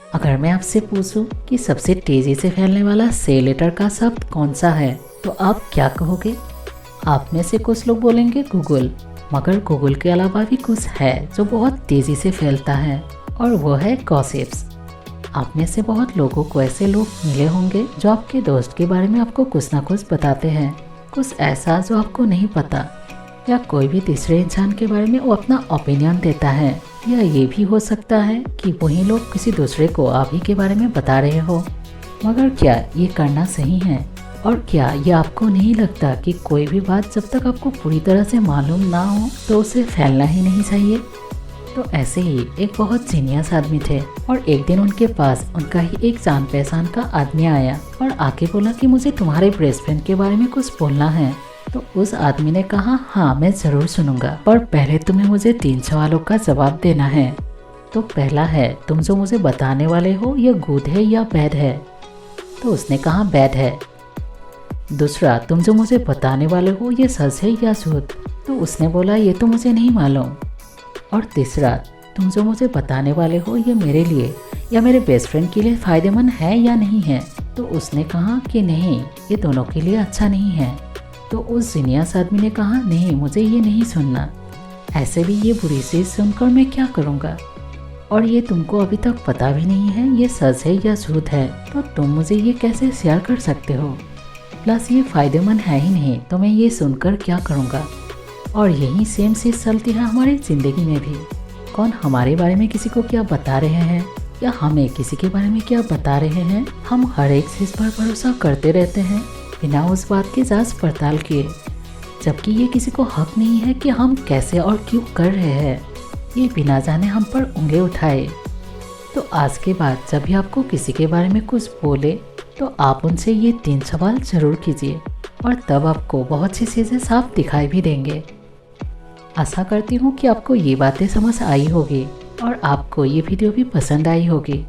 अगर मैं आपसे पूछूं कि सबसे तेज़ी से फैलने वाला से लेटर का शब्द कौन सा है, तो आप क्या कहोगे? आप में से कुछ लोग बोलेंगे गूगल, मगर गूगल के अलावा भी कुछ है जो बहुत तेज़ी से फैलता है, और वो है गॉसिप्स। आप में से बहुत लोगों को ऐसे लोग मिले होंगे जो आपके दोस्त के बारे में आपको कुछ ना कुछ बताते हैं, कुछ ऐसा जो आपको नहीं पता, या कोई भी तीसरे इंसान के बारे में वो अपना ओपिनियन देता है, या ये भी हो सकता है कि वही लोग किसी दूसरे को आप ही के बारे में बता रहे हो। मगर क्या ये करना सही है? और क्या ये आपको नहीं लगता कि कोई भी बात जब तक आपको पूरी तरह से मालूम ना हो तो उसे फैलना ही नहीं चाहिए? तो ऐसे ही एक बहुत जीनियस आदमी थे, और एक दिन उनके पास उनका ही एक जान पहचान का आदमी आया और आके बोला कि मुझे तुम्हारे बेस्ट फ्रेंड के बारे में कुछ बोलना है। तो उस आदमी ने कहा, हाँ मैं ज़रूर सुनूंगा, पर पहले तुम्हें मुझे 3 सवालों का जवाब देना है। तो पहला है, तुम जो मुझे बताने वाले हो ये गुड है या बैड है? तो उसने कहा बैड है। दूसरा, तुम जो मुझे बताने वाले हो ये सच है या झूठ? तो उसने बोला ये तो मुझे नहीं मालूम। और तीसरा, तुम जो मुझे बताने वाले हो ये मेरे लिए या मेरे बेस्ट फ्रेंड के लिए फ़ायदेमंद है या नहीं है? तो उसने कहा कि नहीं, ये दोनों के लिए अच्छा नहीं है। तो उस जीनियस आदमी ने कहा, नहीं मुझे ये नहीं सुनना, ऐसे भी ये बुरी चीज़ सुनकर मैं क्या करूँगा, और ये तुमको अभी तक पता भी नहीं है ये सच है या झूठ है, तो तुम मुझे ये कैसे शेयर कर सकते हो? प्लस ये फ़ायदेमंद है ही नहीं, तो मैं ये सुनकर क्या करूँगा? और यही सेम चीज़ चलती है हमारी ज़िंदगी में भी। कौन हमारे बारे में किसी को क्या बता रहे हैं या हमें किसी के बारे में क्या बता रहे हैं, हम हर एक चीज़ पर भरोसा करते रहते हैं बिना उस बात की जांच पड़ताल किए, जबकि ये किसी को हक नहीं है कि हम कैसे और क्यों कर रहे हैं, ये बिना जाने हम पर उंगली उठाए। तो आज के बाद जब भी आपको किसी के बारे में कुछ बोले तो आप उनसे ये 3 सवाल ज़रूर कीजिए, और तब आपको बहुत सी चीज़ें साफ दिखाई भी देंगे। आशा करती हूँ कि आपको ये बातें समझ आई होगी और आपको ये वीडियो भी पसंद आई होगी।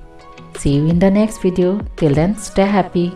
See you in the next video, till then stay happy.